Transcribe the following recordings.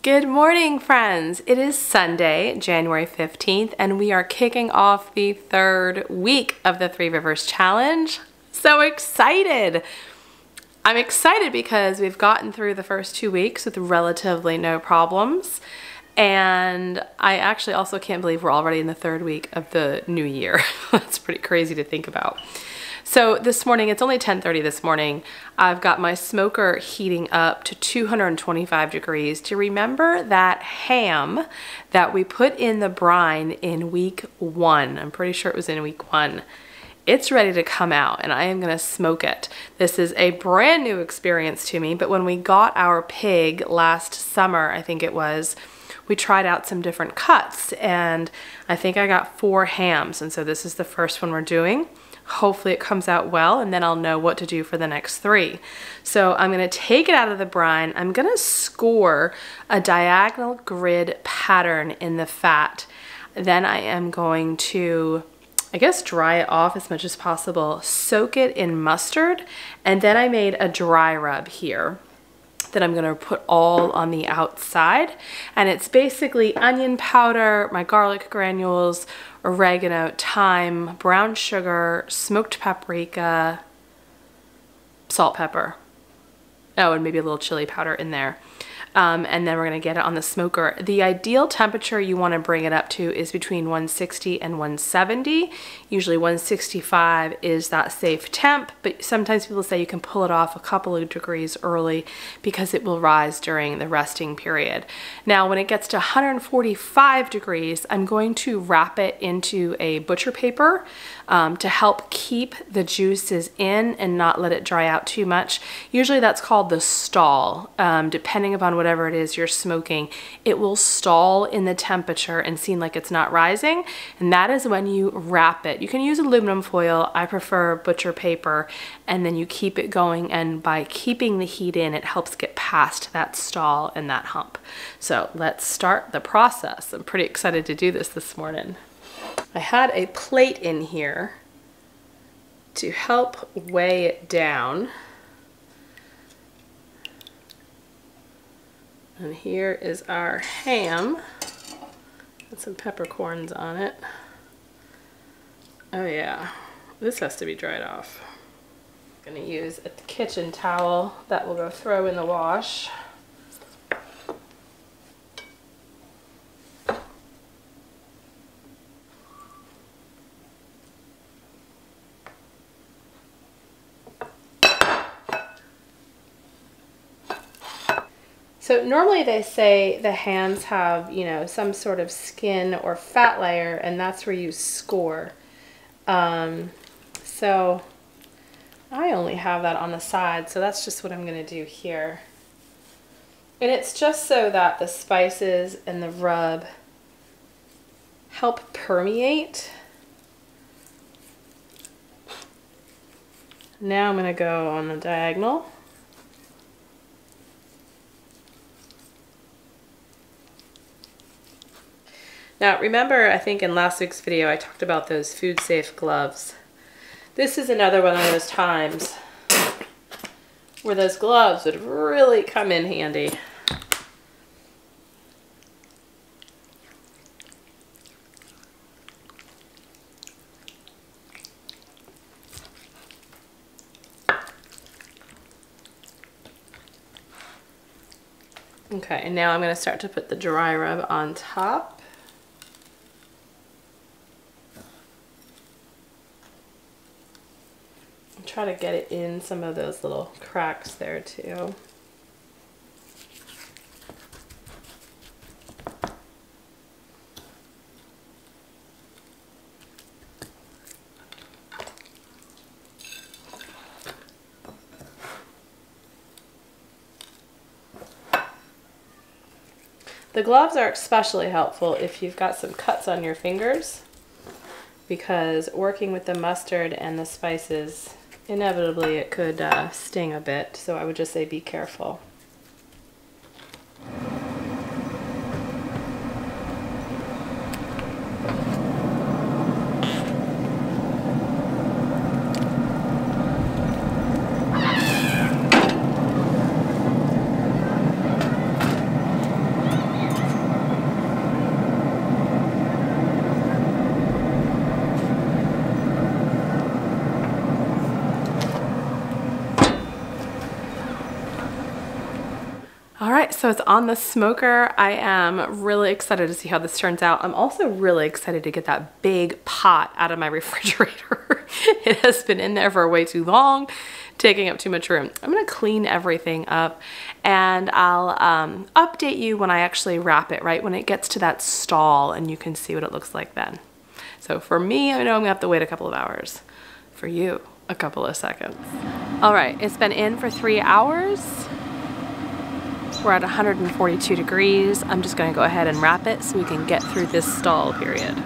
Good morning, friends. It is Sunday, January 15th, and we are kicking off the third week of the Three Rivers Challenge. So excited! I'm excited because we've gotten through the first 2 weeks with relatively no problems. And I actually also can't believe we're already in the third week of the new year. That's pretty crazy to think about. So this morning, it's only 10:30 this morning, I've got my smoker heating up to 225 degrees to remember that ham that we put in the brine in week 1. I'm pretty sure it was in week 1. It's ready to come out and I am gonna smoke it. This is a brand new experience to me, but when we got our pig last summer, I think it was, we tried out some different cuts and I think I got 4 hams, and so this is the first one we're doing. Hopefully it comes out well, and then I'll know what to do for the next 3. So I'm going to take it out of the brine. I'm going to score a diagonal grid pattern in the fat. Then I am going to, I guess, dry it off as much as possible, soak it in mustard, and then I made a dry rub here that I'm going to put all on the outside. And it's basically onion powder, my garlic granules, oregano, thyme, brown sugar, smoked paprika, salt, pepper. Oh, and maybe a little chili powder in there. And then we're going to get it on the smoker. The ideal temperature you want to bring it up to is between 160 and 170. Usually 165 is that safe temp, but sometimes people say you can pull it off a couple of degrees early because it will rise during the resting period. Now, when it gets to 145 degrees, I'm going to wrap it into a butcher paper to help keep the juices in and not let it dry out too much. Usually that's called the stall. Depending upon whatever it is you're smoking, it will stall in the temperature and seem like it's not rising, and that is when you wrap it. You can use aluminum foil. I prefer butcher paper, and then you keep it going, and by keeping the heat in, it helps get past that stall and that hump. So let's start the process. I'm pretty excited to do this morning. I had a plate in here to help weigh it down. And here is our ham with some peppercorns on it. Oh yeah, this has to be dried off. I'm gonna use a kitchen towel that we'll go throw in the wash. So normally they say the hams have, you know, some sort of skin or fat layer, and that's where you score. So I only have that on the side, so that's just what I'm going to do here. And it's just so that the spices and the rub help permeate. Now I'm going to go on the diagonal. Now remember, I think in last week's video I talked about those food safe gloves. This is another one of those times where those gloves would really come in handy. Okay, and now I'm going to start to put the dry rub on top. Try to get it in some of those little cracks there too. The gloves are especially helpful if you've got some cuts on your fingers, because working with the mustard and the spices, inevitably it could sting a bit, so I would just say be careful. All right, so it's on the smoker. I am really excited to see how this turns out. I'm also really excited to get that big pot out of my refrigerator. It has been in there for way too long, taking up too much room. I'm gonna clean everything up and I'll update you when I actually wrap it, right? When it gets to that stall and you can see what it looks like then. So for me, I know I'm gonna have to wait a couple of hours. For you, a couple of seconds. All right, it's been in for 3 hours. We're at 142 degrees. I'm just gonna go ahead and wrap it so we can get through this stall period.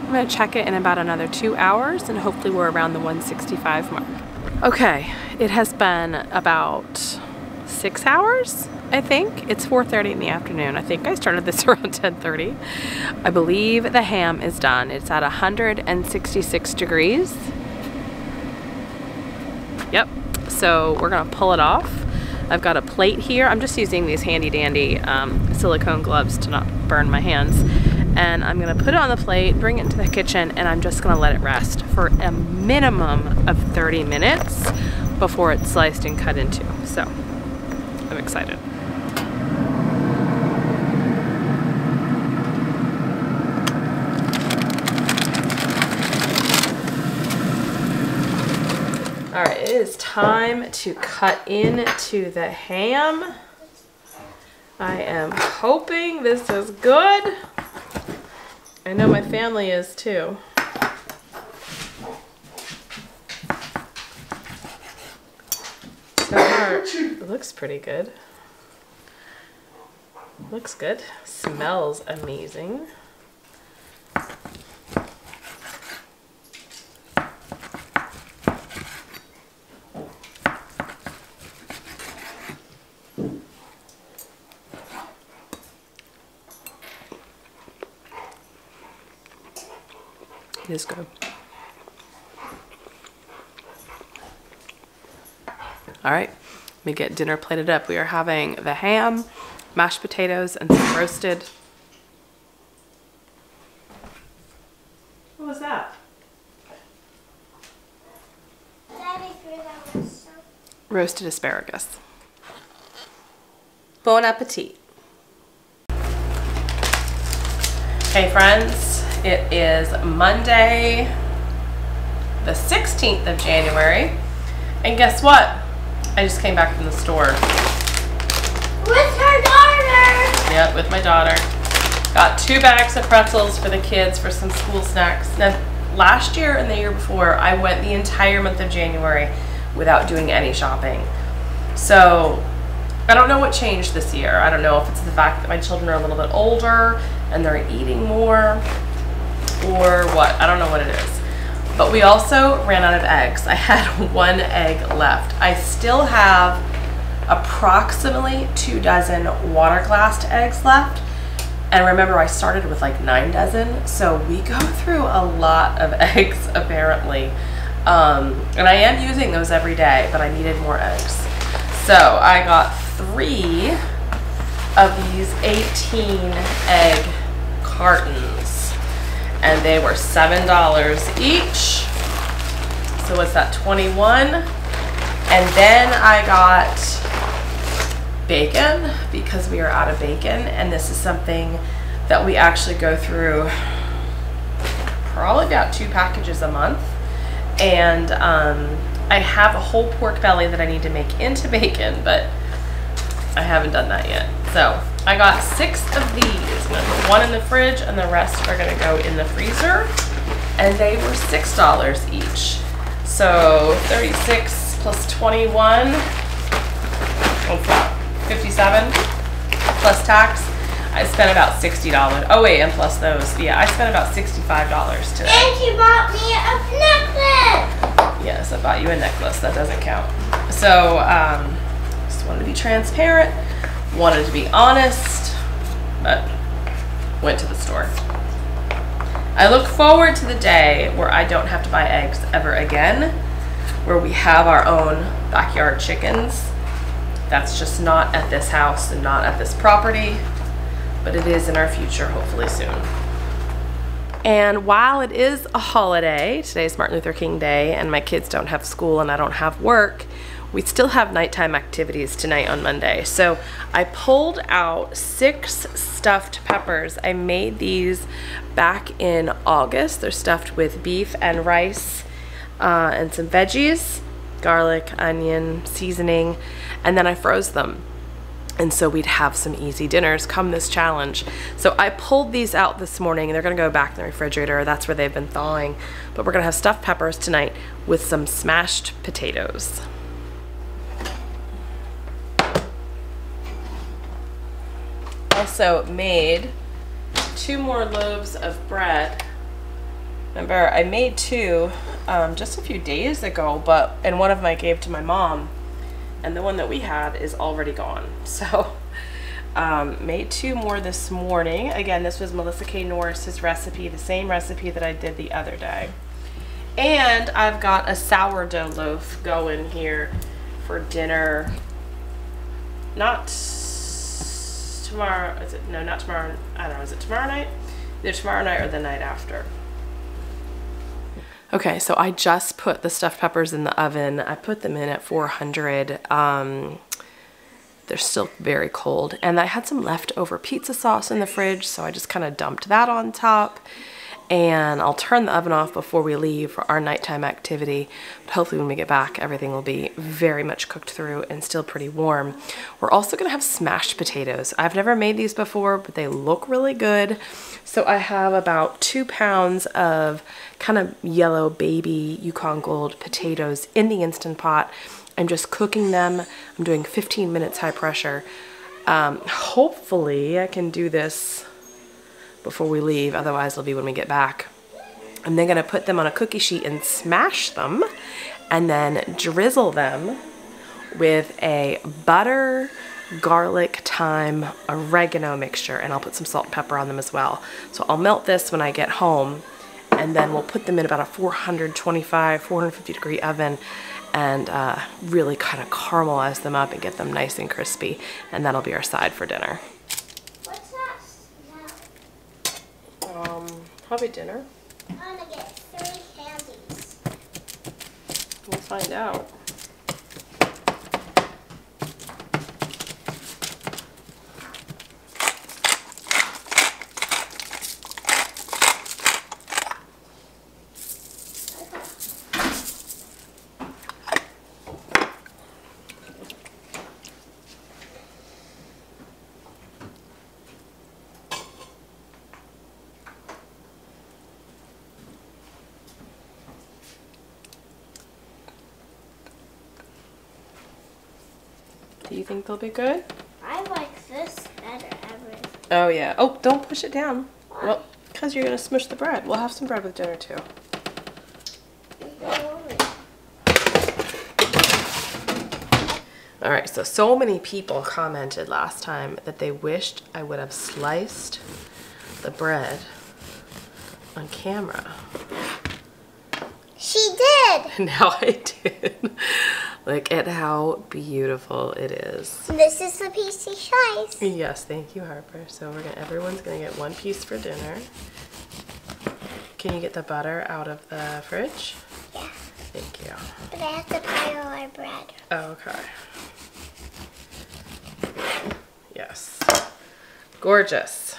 I'm gonna check it in about another 2 hours and hopefully we're around the 165 mark. Okay, it has been about 6 hours, I think. It's 4:30 in the afternoon. I think I started this around 10:30. I believe the ham is done. It's at 166 degrees. Yep, so we're gonna pull it off. I've got a plate here. I'm just using these handy dandy silicone gloves to not burn my hands. And I'm gonna put it on the plate, bring it into the kitchen, and I'm just gonna let it rest for a minimum of 30 minutes before it's sliced and cut into. So, I'm excited. All right, it is time to cut into the ham. I am hoping this is good. I know my family is too. So far, it looks pretty good. Looks good. Smells amazing. It is good. All right, let me get dinner plated up. We are having the ham, mashed potatoes, and some roasted. What was that? Roasted asparagus. Bon appetit. Hey friends. It is Monday, the 16th of January, and guess what? I just came back from the store. With her daughter! Yep, with my daughter. Got 2 bags of pretzels for the kids for some school snacks. Now, last year and the year before, I went the entire month of January without doing any shopping. So, I don't know what changed this year. I don't know if it's the fact that my children are a little bit older and they're eating more, or what. I don't know what it is. But we also ran out of eggs. I had 1 egg left. I still have approximately 2 dozen water glassed eggs left. And remember, I started with like 9 dozen. So we go through a lot of eggs apparently. And I am using those every day, but I needed more eggs. So I got 3 of these 18 egg cartons. And they were $7 each. So what's that, 21? And then I got bacon because we are out of bacon, and this is something that we actually go through probably about 2 packages a month. And I have a whole pork belly that I need to make into bacon, but I haven't done that yet. So I got 6 of these. I'm gonna put 1 in the fridge and the rest are gonna go in the freezer. And they were $6 each. So 36 plus 21, what's that, 57 plus tax. I spent about $60. Oh wait, and plus those. Yeah, I spent about $65 today. And you bought me a necklace! Yes, I bought you a necklace. That doesn't count. So, just wanted to be transparent. Wanted to be honest, but went to the store. I look forward to the day where I don't have to buy eggs ever again, where we have our own backyard chickens. That's just not at this house and not at this property, but it is in our future, hopefully soon. And while it is a holiday, today's Martin Luther King Day, and my kids don't have school and I don't have work, we still have nighttime activities tonight on Monday. So I pulled out 6 stuffed peppers. I made these back in August. They're stuffed with beef and rice and some veggies, garlic, onion, seasoning, and then I froze them. And so we'd have some easy dinners come this challenge. So I pulled these out this morning and they're gonna go back in the refrigerator. That's where they've been thawing. But we're gonna have stuffed peppers tonight with some smashed potatoes. Also made 2 more loaves of bread. Remember, I made 2 just a few days ago, and one of them I gave to my mom, and the one that we had is already gone. So made 2 more this morning. Again, this was Melissa K. Norris's recipe, the same recipe that I did the other day. And I've got a sourdough loaf going here for dinner. Not tomorrow, is it? No, not tomorrow. I don't know, is it tomorrow night? Either tomorrow night or the night after. Okay, so I just put the stuffed peppers in the oven. I put them in at 400. They're still very cold. And I had some leftover pizza sauce in the fridge, so I just kind of dumped that on top. And I'll turn the oven off before we leave for our nighttime activity. But hopefully when we get back, everything will be very much cooked through and still pretty warm. We're also gonna have smashed potatoes. I've never made these before, but they look really good. So I have about 2 pounds of kind of yellow baby Yukon Gold potatoes in the Instant Pot. I'm just cooking them. I'm doing 15 minutes high pressure. Hopefully I can do this before we leave, otherwise it'll be when we get back. I'm then gonna put them on a cookie sheet and smash them, and then drizzle them with a butter, garlic, thyme, oregano mixture, and I'll put some salt and pepper on them as well. So I'll melt this when I get home, and then we'll put them in about a 425, 450 degree oven and really kind of caramelize them up and get them nice and crispy, and that'll be our side for dinner. Probably dinner. I'm gonna get 3 candies. We'll find out. Do you think they'll be good? I like this better ever. Oh yeah. Oh, don't push it down. Why? Well, because you're gonna smush the bread. We'll have some bread with dinner too. Alright, so many people commented last time that they wished I would have sliced the bread on camera. She did! Now I did. Look at how beautiful it is. This is the piece of slice. Yes, thank you, Harper. So everyone's gonna get 1 piece for dinner. Can you get the butter out of the fridge? Yeah. Thank you. But I have to pile our bread. Oh, okay. Yes. Gorgeous.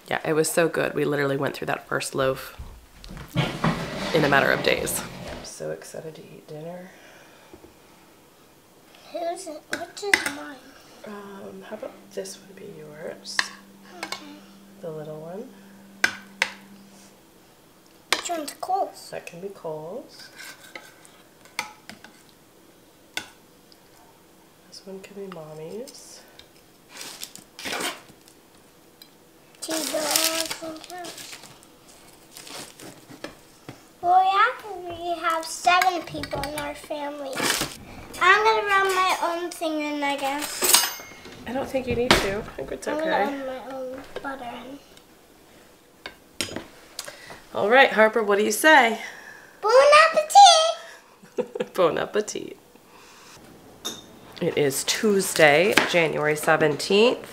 Yeah, it was so good. We literally went through that first loaf in a matter of days. I'm so excited to eat dinner. Whose? Which is mine? How about this would be yours? Okay. The little one. Which one's Cole's? That can be Cole's. This one can be Mommy's. 2 dogs and cats. Well, we have 7 people in our family. I'm gonna run my own thing in, I guess. I don't think you need to. I think it's I'm okay. gonna run my own butter in. All right, Harper, what do you say? Bon appetit! Bon appetit. It is Tuesday, January 17th.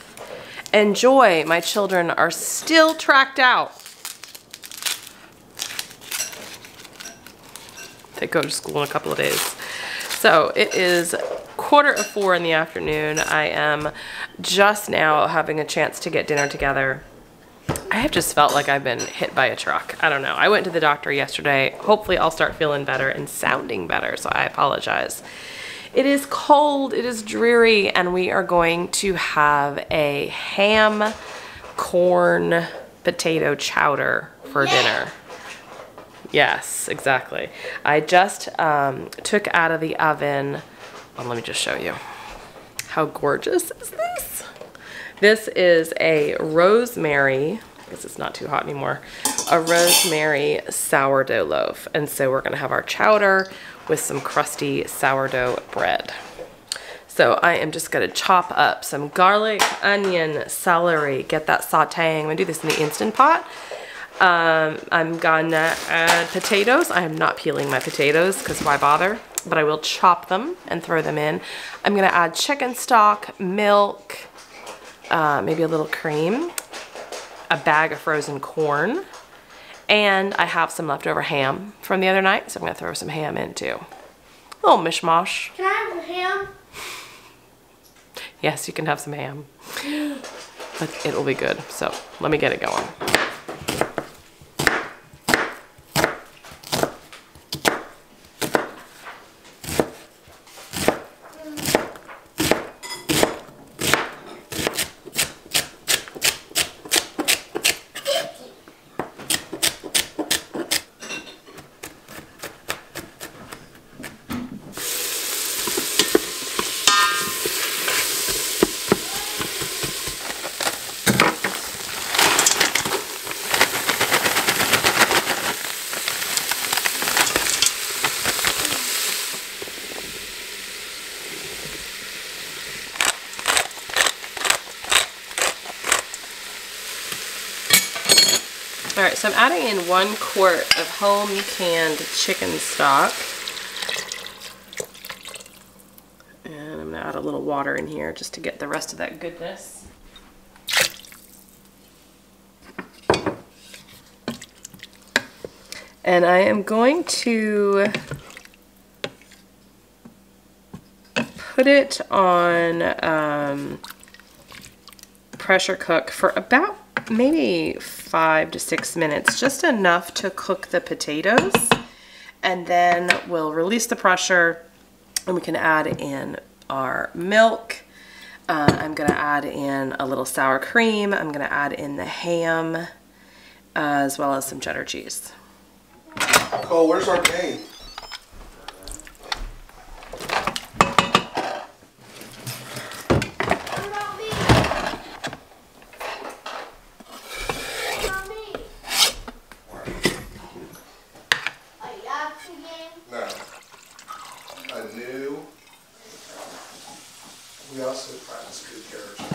Enjoy, my children are still tracked out. They go to school in a couple of days. So it is 3:45 in the afternoon. I am just now having a chance to get dinner together. I have just felt like I've been hit by a truck. I don't know. I went to the doctor yesterday. Hopefully I'll start feeling better and sounding better, so I apologize. It is cold, it is dreary, and we are going to have a ham, corn, potato chowder for dinner. Yes, exactly. I just took out of the oven, well, let me just show you. How gorgeous is this? This is a rosemary, I guess it's not too hot anymore, a rosemary sourdough loaf. And so we're gonna have our chowder with some crusty sourdough bread. So I am just gonna chop up some garlic, onion, celery, get that sauteing. I'm gonna do this in the Instant Pot. I'm gonna add potatoes. I am not peeling my potatoes because why bother? But I will chop them and throw them in. I'm gonna add chicken stock, milk, maybe a little cream, a bag of frozen corn, and I have some leftover ham from the other night, so I'm gonna throw some ham in too. A little mishmash. Can I have ham? Yes, you can have some ham, but it'll be good. So let me get it going. All right, so I'm adding in 1 quart of home canned chicken stock. And I'm gonna add a little water in here just to get the rest of that goodness. And I am going to put it on pressure cook for about maybe 5 to 6 minutes, just enough to cook the potatoes, and then we'll release the pressure and we can add in our milk. I'm gonna add in a little sour cream. I'm gonna add in the ham as well as some cheddar cheese. Cole, where's our game? We also practice good character.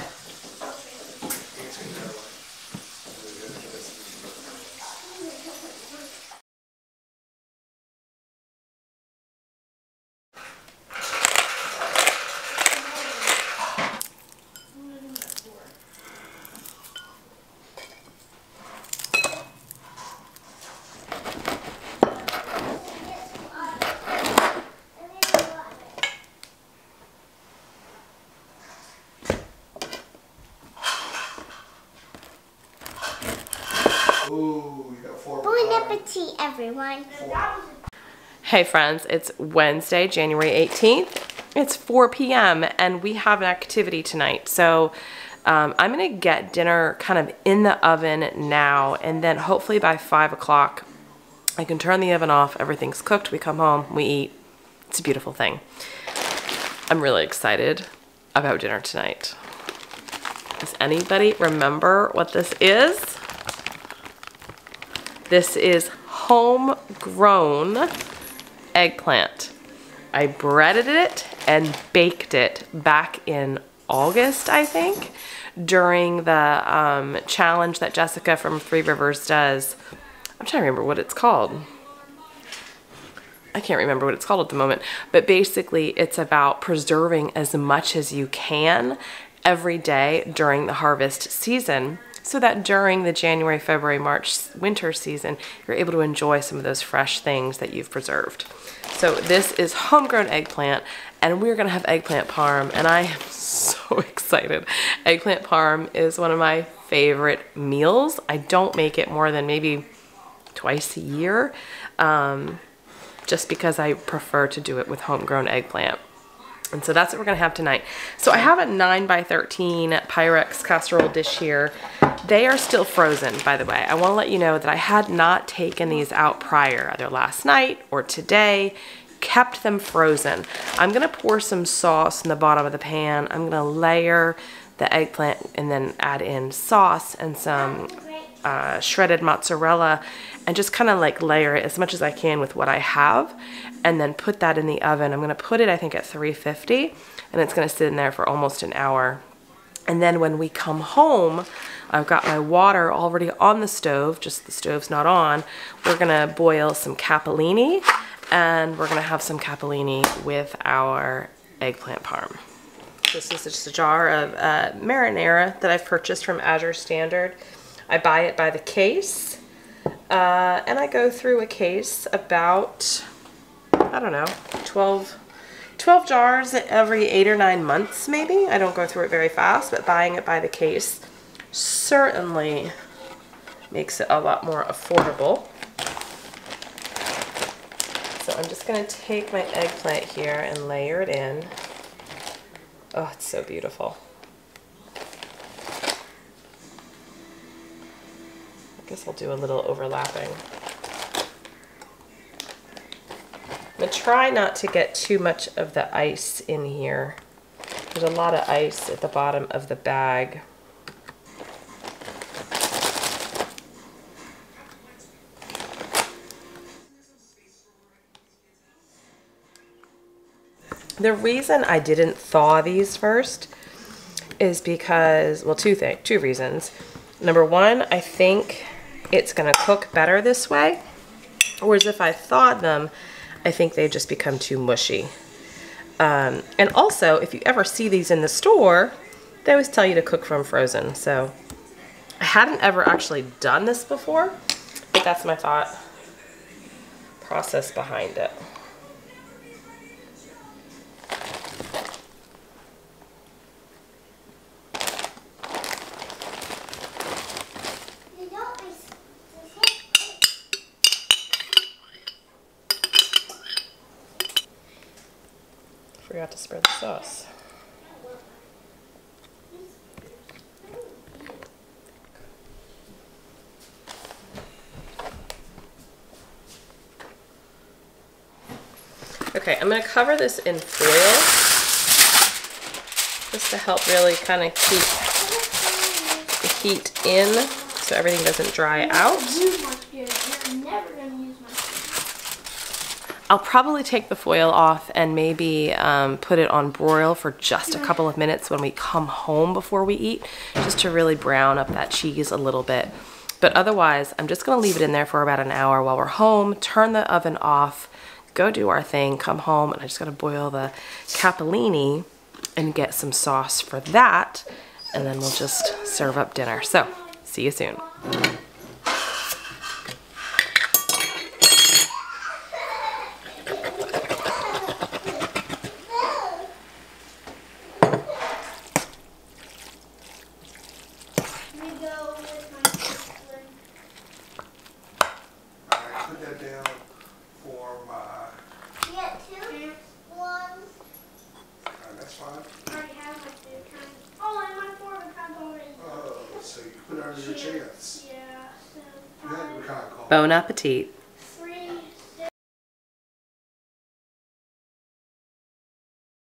Ooh, you got 4 Bon appetit, everyone. Hey friends, it's Wednesday, January 18th. It's 4 p.m. and we have an activity tonight. So I'm gonna get dinner kind of in the oven now, and then hopefully by 5 o'clock I can turn the oven off, everything's cooked, we come home, we eat. It's a beautiful thing. I'm really excited about dinner tonight. Does anybody remember what this is? This is homegrown eggplant. I breaded it and baked it back in August, I think, during the challenge that Jessica from Three Rivers does I'm trying to remember what it's called. I can't remember what it's called at the moment, but basically it's about preserving as much as you can every day during the harvest season, so that during the January, February, March winter season, you're able to enjoy some of those fresh things that you've preserved. So this is homegrown eggplant, and we're gonna have eggplant parm, and I am so excited. Eggplant parm is one of my favorite meals. I don't make it more than maybe twice a year, just because I prefer to do it with homegrown eggplant. And so that's what we're gonna have tonight. So I have a 9x13 Pyrex casserole dish here. They are still frozen, by the way. I wanna let you know that I had not taken these out prior, either last night or today, kept them frozen. I'm gonna pour some sauce in the bottom of the pan. I'm gonna layer the eggplant and then add in sauce and some shredded mozzarella, and just kind of like layer it as much as I can with what I have, and then put that in the oven. I'm gonna put it, I think, at 350, and it's gonna sit in there for almost an hour. And then when we come home, I've got my water already on the stove, just the stove's not on. We're gonna boil some capellini, and we're gonna have some capellini with our eggplant parm. This is just a jar of marinara that I've purchased from Azure Standard. I buy it by the case, and I go through a case about, I don't know, 12 jars every 8 or 9 months maybe. I don't go through it very fast, but buying it by the case certainly makes it a lot more affordable. So I'm just going to take my eggplant here and layer it in. Oh, it's so beautiful. I guess I'll do a little overlapping. I'm going to try not to get too much of the ice in here. There's a lot of ice at the bottom of the bag. The reason I didn't thaw these first is because, well, two reasons. Number one, I think it's gonna cook better this way, whereas if I thawed them, I think they just become too mushy. And also, if you ever see these in the store, they always tell you to cook from frozen. So I hadn't ever actually done this before, but that's my thought process behind it. Forgot to spread the sauce. Okay, I'm going to cover this in foil just to help really kind of keep the heat in so everything doesn't dry out. I'll probably take the foil off and maybe put it on broil for just a couple of minutes when we come home before we eat, just to really brown up that cheese a little bit. But otherwise, I'm just gonna leave it in there for about an hour while we're home, turn the oven off, go do our thing, come home, and I just gotta boil the capellini and get some sauce for that, and then we'll just serve up dinner. So, see you soon. Bon appetit.